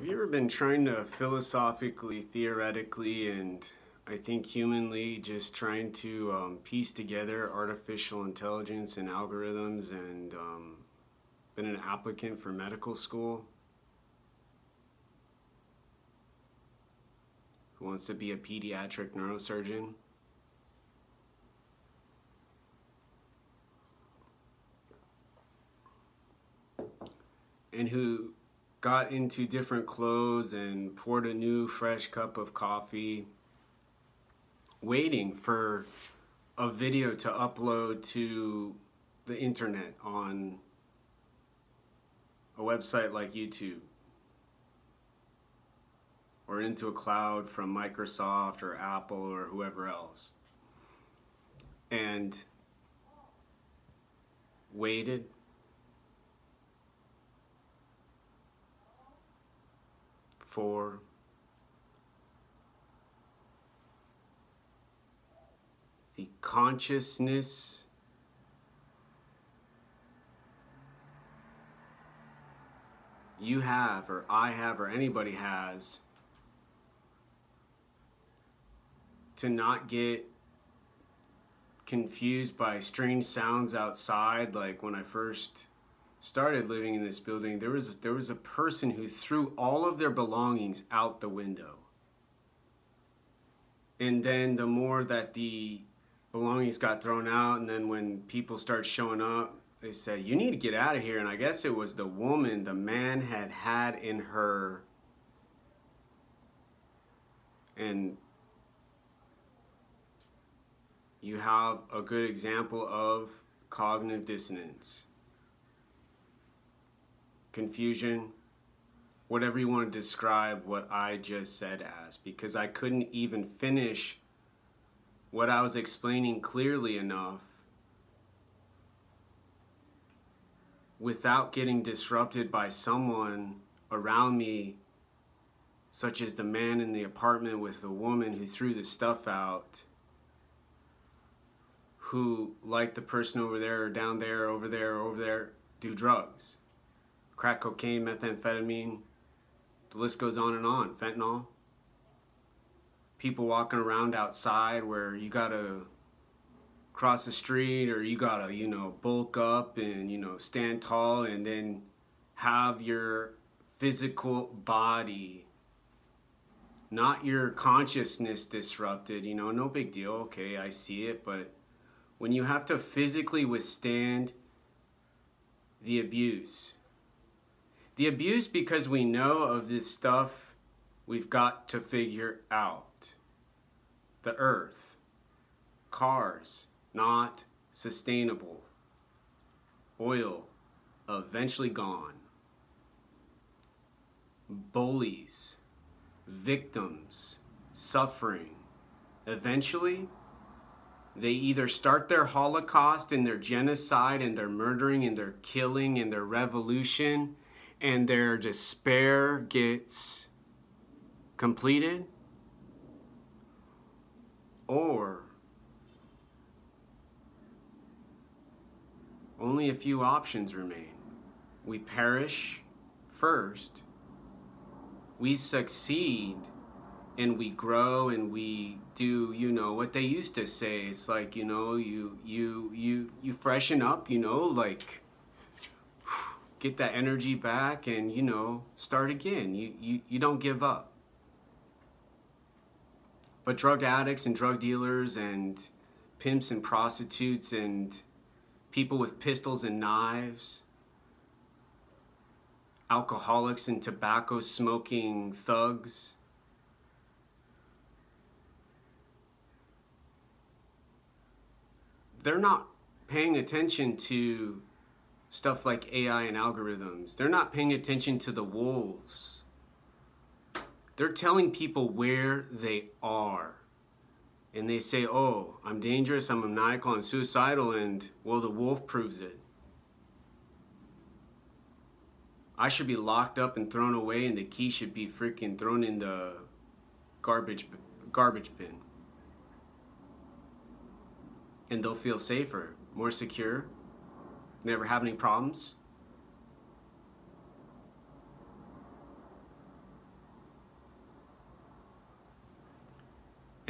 Have you ever been trying to philosophically, theoretically, and I think humanly just trying to piece together artificial intelligence and algorithms and been an applicant for medical school? Who wants to be a pediatric neurosurgeon? And who got into different clothes and poured a new fresh cup of coffee, waiting for a video to upload to the internet on a website like YouTube or into a cloud from Microsoft or Apple or whoever else, and waited for the consciousness you have, or I have, or anybody has, to not get confused by strange sounds outside. Like when I first started living in this building, there was a person who threw all of their belongings out the window. And then the more that the belongings got thrown out, and then when people start showing up, they said, "You need to get out of here." And I guess it was the woman the man had in her. And you have a good example of cognitive dissonance, confusion, whatever you want to describe what I just said as, because I couldn't even finish what I was explaining clearly enough without getting disrupted by someone around me, such as the man in the apartment with the woman who threw the stuff out, who, like the person over there or down there, over there, or over there, do drugs. Crack cocaine, methamphetamine, the list goes on and on, fentanyl. People walking around outside where you gotta cross the street, or you gotta, bulk up and, stand tall, and then have your physical body, not your consciousness, disrupted. No big deal, okay, I see it. But when you have to physically withstand the abuse because we know of this stuff we've got to figure out. The earth, cars, not sustainable. Oil, eventually gone. Bullies, victims, suffering. Eventually, they either start their Holocaust and their genocide and their murdering and their killing and their revolution, and their despair gets completed, or only a few options remain. We perish first, we succeed, and we grow, and we do, what they used to say. It's like, you freshen up, like get that energy back and, start again. You don't give up. But drug addicts and drug dealers and pimps and prostitutes and people with pistols and knives, alcoholics and tobacco smoking thugs, they're not paying attention to stuff like AI and algorithms. They're not paying attention to the wolves. They're telling people where they are. And they say, "Oh, I'm dangerous, I'm maniacal, I'm suicidal," and, well, the wolf proves it. I should be locked up and thrown away, and the key should be freaking thrown in the garbage bin. And they'll feel safer, more secure, never have any problems.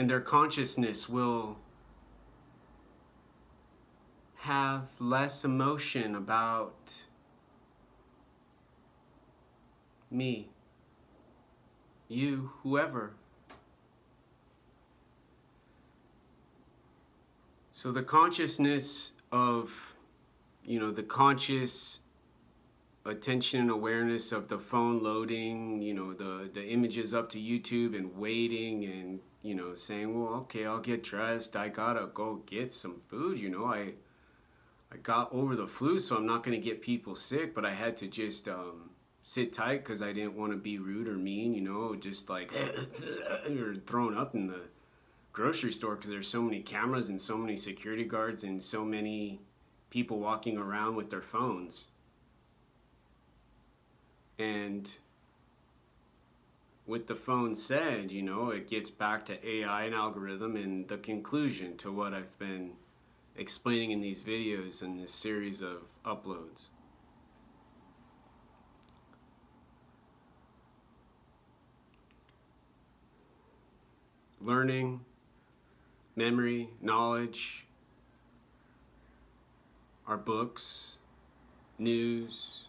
and their consciousness will have less emotion about me, you, whoever. So the consciousness of, the conscious attention and awareness of the phone loading, the images up to YouTube and waiting and, saying, well, okay, I'll get dressed. I gotta go get some food. I got over the flu, so I'm not gonna get people sick, but I had to just sit tight because I didn't want to be rude or mean, just like or thrown up in the grocery store because there's so many cameras and so many security guards and so many people walking around with their phones. And with the phone said, it gets back to AI and algorithm and the conclusion to what I've been explaining in these videos and this series of uploads. Learning, memory, knowledge, our books, news,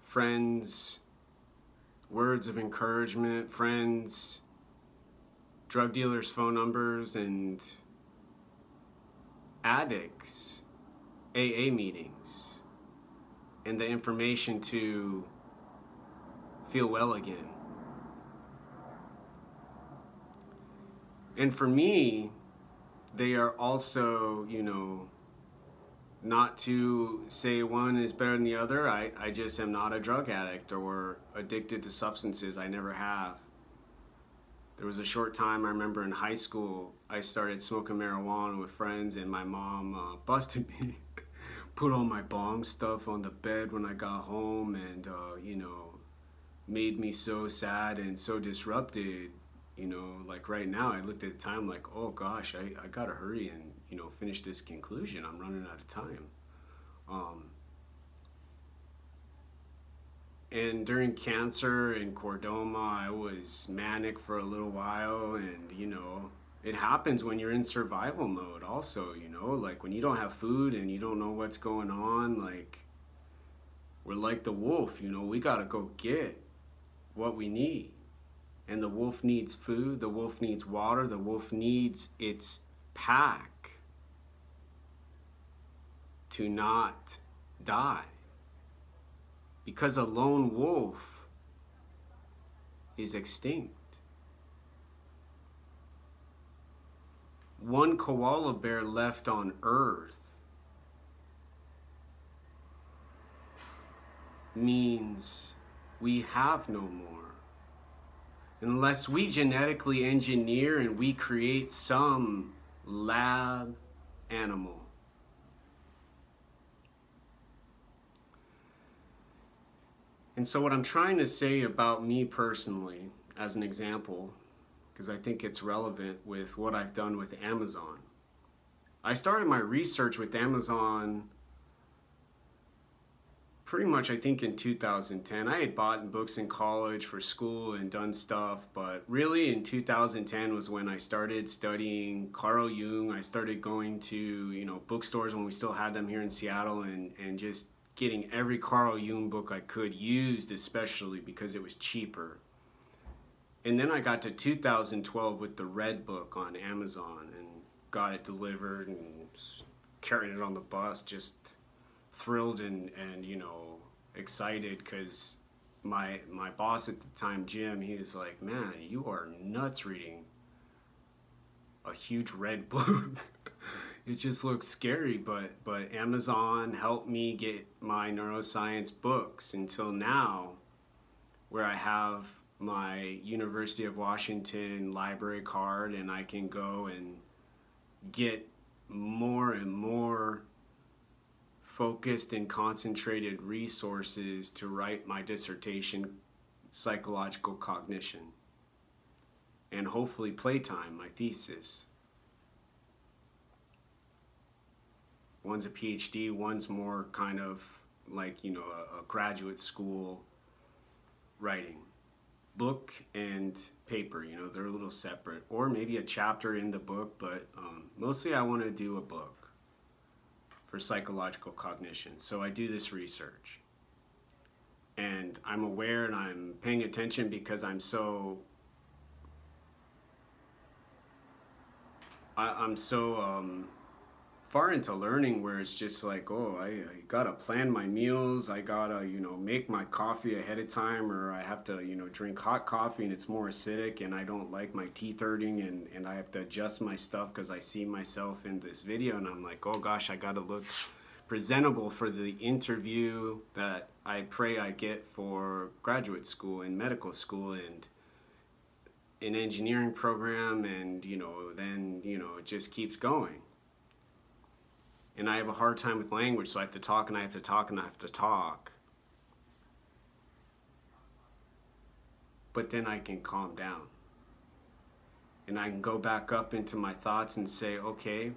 friends, words of encouragement, friends, drug dealers' phone numbers, and addicts, AA meetings, and the information to feel well again. And for me, they are also, not to say one is better than the other. I just am not a drug addict or addicted to substances. I never have. There was a short time, I remember in high school, I started smoking marijuana with friends and my mom busted me, put all my bong stuff on the bed when I got home and, made me so sad and so disrupted. Like right now, I looked at the time like, oh gosh, I gotta hurry and, finish this conclusion. I'm running out of time. And during cancer and chordoma, I was manic for a little while and, it happens when you're in survival mode also, like when you don't have food and you don't know what's going on, like we're like the wolf, we gotta go get what we need. And the wolf needs food, the wolf needs water, the wolf needs its pack to not die. Because a lone wolf is extinct. One koala bear left on Earth means we have no more. Unless we genetically engineer and we create some lab animal. And so what I'm trying to say about me personally, as an example, because I think it's relevant with what I've done with Amazon. I started my research with Amazon pretty much, I think, in 2010. I had bought books in college for school and done stuff, but really in 2010 was when I started studying Carl Jung. I started going to, bookstores when we still had them here in Seattle and just getting every Carl Jung book I could, used especially because it was cheaper. And then I got to 2012 with the Red Book on Amazon and got it delivered and carried it on the bus, just thrilled and excited because my boss at the time, Jim, he was like, man, you are nuts reading a huge red book. It just looks scary, but Amazon helped me get my neuroscience books until now, where I have my University of Washington library card and I can go and get more and more focused and concentrated resources to write my dissertation, Psychological Cognition, and hopefully Playtime, my thesis. One's a PhD, one's more kind of like, a graduate school writing. book and paper, you know, they're a little separate, or maybe a chapter in the book, but mostly I want to do a book for psychological cognition. So I do this research, and I'm aware and I'm paying attention because I'm so far into learning, where it's just like, oh, I gotta plan my meals, I gotta, you know, make my coffee ahead of time, or I have to, you know, drink hot coffee and it's more acidic and I don't like my teeth hurting, and I have to adjust my stuff because I see myself in this video and I'm like, oh gosh, I gotta look presentable for the interview that I pray I get for graduate school and medical school and an engineering program, and you know, then, you know, it just keeps going. And I have a hard time with language, so I have to talk and I have to talk and I have to talk. But then I can calm down. And I can go back up into my thoughts and say, okay,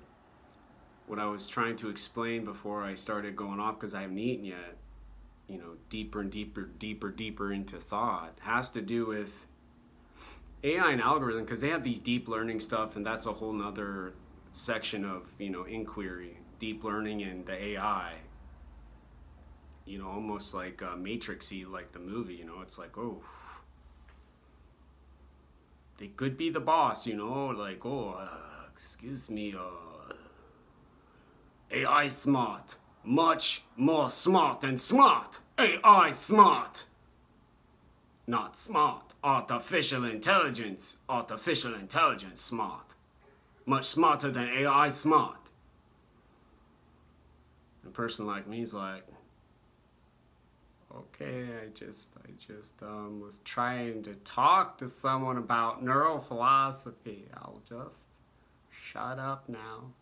what I was trying to explain before I started going off, because I haven't eaten yet, you know, deeper and deeper into thought, has to do with AI and algorithm, because they have these deep learning stuff, and that's a whole nother section of, you know, inquiry. Deep learning and the AI, you know, almost like Matrix-y, like the movie, you know, it's like, oh, they could be the boss, you know, like, oh, excuse me, AI smart, much more smart than smart, AI smart, not smart, artificial intelligence smart, much smarter than AI smart. A person like me is like, okay, I just was trying to talk to someone about neurophilosophy. I'll just shut up now.